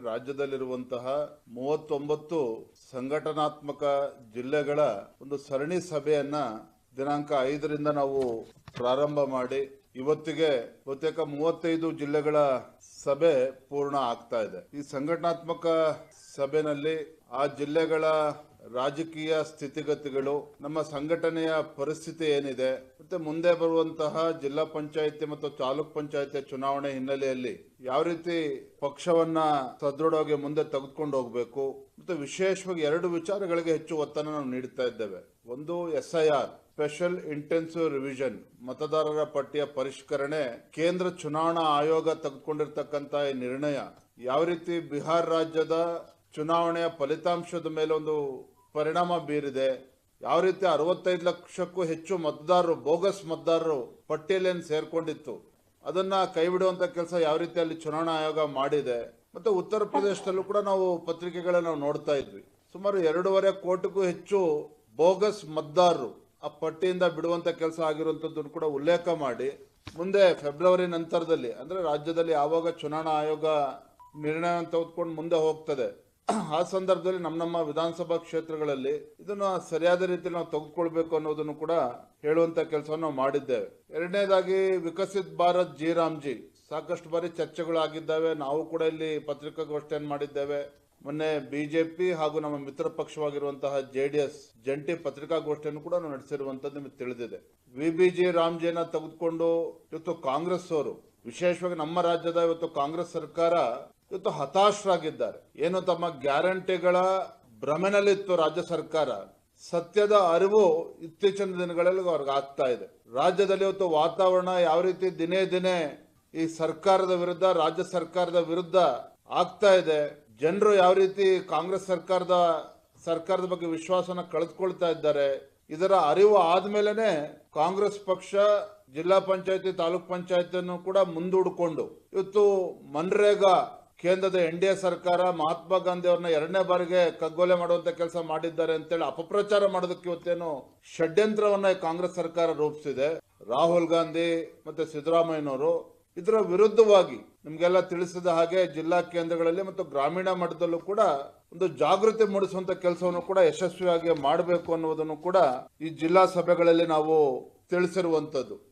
ರಾಜ್ಯದಲ್ಲಿರುವಂತಹ 39 ಸಂಘಟನಾತ್ಮಕ ಜಿಲ್ಲೆಗಳ ಒಂದು ಸರಣಿ ಸಭೆಯನ್ನ ದಿನಾಂಕ 5ರಿಂದ ನಾವು ಪ್ರಾರಂಭ ಮಾಡಿ ಇವತ್ತಿಗೆ ಬಹುತೇಕ 35 ಜಿಲ್ಲೆಗಳ ಸಭೆ ಪೂರ್ಣ ಆಗ್ತಾ ಇದೆ. ಈ ಸಂಘಟನಾತ್ಮಕ ಸಭೆಯಲ್ಲಿ ಆ ಜಿಲ್ಲೆಗಳ ರಾಜಕೀಯ ಸ್ಥಿತಿಗತಿಗಳು, ನಮ್ಮ ಸಂಘಟನೆಯ ಪರಿಸ್ಥಿತಿ ಏನಿದೆ, ಮತ್ತೆ ಮುಂದೆ ಬರುವಂತಹ ಜಿಲ್ಲಾ ಪಂಚಾಯಿತಿ ಮತ್ತು ತಾಲೂಕ್ ಪಂಚಾಯಿತಿ ಚುನಾವಣೆ ಹಿನ್ನೆಲೆಯಲ್ಲಿ ಯಾವ ರೀತಿ ಪಕ್ಷವನ್ನ ಸದೃಢವಾಗಿ ಮುಂದೆ ತೆಗೆದುಕೊಂಡು ಹೋಗಬೇಕು, ಮತ್ತೆ ವಿಶೇಷವಾಗಿ 2 ವಿಚಾರಗಳಿಗೆ ಹೆಚ್ಚು ಒತ್ತನ್ನು ನಾವು ನೀಡುತ್ತಾ ಇದ್ದೇವೆ. ಒಂದು SIR ಸ್ಪೆಷಲ್ ಇಂಟೆನ್ಸಿವ್ ರಿವಿಷನ್, ಮತದಾರರ ಪಟ್ಟಿಯ ಪರಿಷ್ಕರಣೆ. ಕೇಂದ್ರ ಚುನಾವಣಾ ಆಯೋಗ ತೆಗೆದುಕೊಂಡಿರ್ತಕ್ಕಂಥ ಈ ನಿರ್ಣಯ ಯಾವ ರೀತಿ ಬಿಹಾರ ರಾಜ್ಯದ ಚುನಾವಣೆಯ ಫಲಿತಾಂಶದ ಮೇಲೆ ಒಂದು ಪರಿಣಾಮ ಬೀರಿದೆ, ಯಾವ ರೀತಿ 65 ಲಕ್ಷಕ್ಕೂ ಹೆಚ್ಚು ಮತದಾರರು, ಬೋಗಸ್ ಮತದಾರರು ಪಟ್ಟಿಯಲ್ಲಿ ಸೇರ್ಕೊಂಡಿತ್ತು, ಅದನ್ನ ಕೈ ಬಿಡುವಂತ ಕೆಲಸ ಯಾವ ರೀತಿ ಅಲ್ಲಿ ಚುನಾವಣಾ ಆಯೋಗ ಮಾಡಿದೆ. ಮತ್ತೆ ಉತ್ತರ ಪ್ರದೇಶದಲ್ಲೂ ಕೂಡ ನಾವು ಪತ್ರಿಕೆಗಳನ್ನ ನಾವು ನೋಡ್ತಾ ಇದ್ವಿ, ಸುಮಾರು 2.5 ಕೋಟಿಗೂ ಹೆಚ್ಚು ಬೋಗಸ್ ಮತದಾರರು ಆ ಪಟ್ಟಿಯಿಂದ ಬಿಡುವಂತ ಕೆಲಸ ಆಗಿರುವಂತದ್ದನ್ನು ಕೂಡ ಉಲ್ಲೇಖ ಮಾಡಿ, ಮುಂದೆ ಫೆಬ್ರವರಿ ನಂತರದಲ್ಲಿ ಅಂದ್ರೆ ರಾಜ್ಯದಲ್ಲಿ ಯಾವಾಗ ಚುನಾವಣಾ ಆಯೋಗ ನಿರ್ಣಯ ತೆಗೆದುಕೊಂಡು ಮುಂದೆ ಹೋಗ್ತದೆ, ಆ ಸಂದರ್ಭದಲ್ಲಿ ನಮ್ಮ ವಿಧಾನಸಭಾ ಕ್ಷೇತ್ರಗಳಲ್ಲಿ ಇದನ್ನ ಸರಿಯಾದ ರೀತಿಯಲ್ಲಿ ನಾವು ತೆಗೆದುಕೊಳ್ಬೇಕು ಅನ್ನೋದನ್ನು ಕೂಡ ಹೇಳುವಂತ ಕೆಲಸವನ್ನು ನಾವು ಮಾಡಿದ್ದೇವೆ. ಎರಡನೇದಾಗಿ ವಿಕಸಿತ್ ಭಾರತ್ ಜಿ ರಾಮ್ಜಿ ಸಾಕಷ್ಟು ಬಾರಿ ಚರ್ಚೆಗಳಾಗಿದ್ದಾವೆ. ನಾವು ಕೂಡ ಇಲ್ಲಿ ಪತ್ರಿಕಾಗೋಷ್ಠಿಯನ್ನು ಮಾಡಿದ್ದೇವೆ. ಮೊನ್ನೆ ಬಿಜೆಪಿ ಹಾಗೂ ನಮ್ಮ ಮಿತ್ರ ಪಕ್ಷವಾಗಿರುವಂತಹ JDS ಜಂಟಿ ಪತ್ರಿಕಾಗೋಷ್ಠಿಯನ್ನು ಕೂಡ ನಾವು ನಡೆಸಿರುವಂತದ್ದು ನಿಮಗೆ ತಿಳಿದಿದೆ. ವಿಬಿಜಿ ರಾಮ್ಜಿಯನ್ನ ತೆಗೆದುಕೊಂಡು ಇವತ್ತು ಕಾಂಗ್ರೆಸ್ ಅವರು, ವಿಶೇಷವಾಗಿ ನಮ್ಮ ರಾಜ್ಯದ ಇವತ್ತು ಕಾಂಗ್ರೆಸ್ ಸರ್ಕಾರ ಇವತ್ತು ಹತಾಶರಾಗಿದ್ದಾರೆ. ಏನು ತಮ್ಮ ಗ್ಯಾರಂಟಿಗಳ ಭ್ರಮೆನಲ್ಲಿತ್ತು ರಾಜ್ಯ ಸರ್ಕಾರ, ಸತ್ಯದ ಅರಿವು ಇತ್ತೀಚಿನ ದಿನಗಳಲ್ಲಿ ಅವ್ರಿಗೆ ಆಗ್ತಾ ಇದೆ. ರಾಜ್ಯದಲ್ಲಿ ಇವತ್ತು ವಾತಾವರಣ ಯಾವ ರೀತಿ ದಿನೇ ದಿನೇ ಈ ಸರ್ಕಾರದ ವಿರುದ್ಧ, ರಾಜ್ಯ ಸರ್ಕಾರದ ವಿರುದ್ಧ ಆಗ್ತಾ ಇದೆ, ಜನರು ಯಾವ ರೀತಿ ಕಾಂಗ್ರೆಸ್ ಸರ್ಕಾರದ ಬಗ್ಗೆ ವಿಶ್ವಾಸನ ಕಳೆದುಕೊಳ್ತಾ ಇದ್ದಾರೆ, ಇದರ ಅರಿವು ಆದ್ಮೇಲೆನೆ ಕಾಂಗ್ರೆಸ್ ಪಕ್ಷ ಜಿಲ್ಲಾ ಪಂಚಾಯತಿ ತಾಲೂಕ್ ಪಂಚಾಯತಿಯನ್ನು ಕೂಡ ಮುಂದೂಡಿಕೊಂಡು ಇವತ್ತು ಮನ್ರೇಗಾ ಕೇಂದ್ರದ NDA ಸರ್ಕಾರ ಮಹಾತ್ಮ ಗಾಂಧಿ ಅವ್ರನ್ನ 2ನೇ ಬಾರಿಗೆ ಕಗ್ಗೊಲೆ ಮಾಡುವಂತ ಕೆಲಸ ಮಾಡಿದ್ದಾರೆ ಅಂತೇಳಿ ಅಪಪ್ರಚಾರ ಮಾಡೋದಕ್ಕೆ ಇವತ್ತೇನು ಷಡ್ಯಂತ್ರವನ್ನ ಕಾಂಗ್ರೆಸ್ ಸರ್ಕಾರ ರೂಪಿಸಿದೆ. ರಾಹುಲ್ ಗಾಂಧಿ ಮತ್ತೆ ಸಿದ್ದರಾಮಯ್ಯನವರು ಇದರ ವಿರುದ್ಧವಾಗಿ ನಿಮ್ಗೆಲ್ಲ ತಿಳಿಸಿದ ಹಾಗೆ ಜಿಲ್ಲಾ ಕೇಂದ್ರಗಳಲ್ಲಿ ಮತ್ತು ಗ್ರಾಮೀಣ ಮಟ್ಟದಲ್ಲೂ ಕೂಡ ಒಂದು ಜಾಗೃತಿ ಮೂಡಿಸುವಂತ ಕೆಲಸವನ್ನು ಕೂಡ ಯಶಸ್ವಿಯಾಗಿ ಮಾಡಬೇಕು ಅನ್ನುವುದನ್ನು ಕೂಡ ಈ ಜಿಲ್ಲಾ ಸಭೆಗಳಲ್ಲಿ ನಾವು ತಿಳಿಸಿರುವಂತದ್ದು.